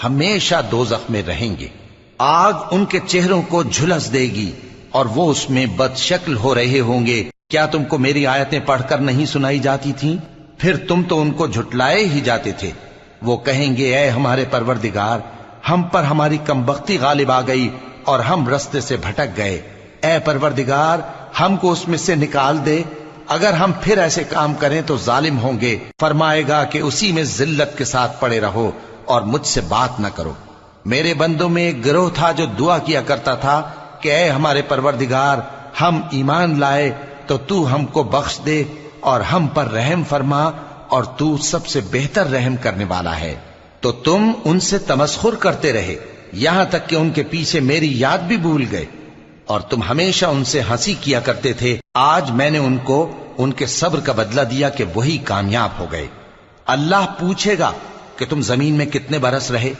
ہمیشہ دوزخ میں رہیں گے۔ آگ ان کے چہروں کو جھلس دے گی اور وہ اس میں بد شکل ہو رہے ہوں گے۔ کیا تم کو میری آیتیں پڑھ کر نہیں سنائی جاتی تھیں؟ پھر تم تو ان کو جھٹلائے ہی جاتے تھے۔ وہ کہیں گے اے ہمارے پروردگار، ہم پر ہماری کمبختی غالب آ گئی اور ہم رستے سے بھٹک گئے۔ اے پروردگار، ہم کو اس میں سے نکال دے، اگر ہم پھر ایسے کام کریں تو ظالم ہوں گے۔ فرمائے گا کہ اسی میں ذلت کے ساتھ پڑے رہو اور مجھ سے بات نہ کرو۔ میرے بندوں میں ایک گروہ تھا جو دعا کیا کرتا تھا کہ اے ہمارے پروردگار، ہم ایمان لائے تو تو ہم کو بخش دے اور ہم پر رحم فرما، اور تو سب سے بہتر رحم کرنے والا ہے۔ تو تم ان سے تمسخر کرتے رہے یہاں تک کہ ان کے پیچھے میری یاد بھی بھول گئے، اور تم ہمیشہ ان سے ہنسی کیا کرتے تھے۔ آج میں نے ان کو ان کے صبر کا بدلہ دیا کہ وہی کامیاب ہو گئے۔ اللہ پوچھے گا کہ تم زمین میں کتنے برس رہے؟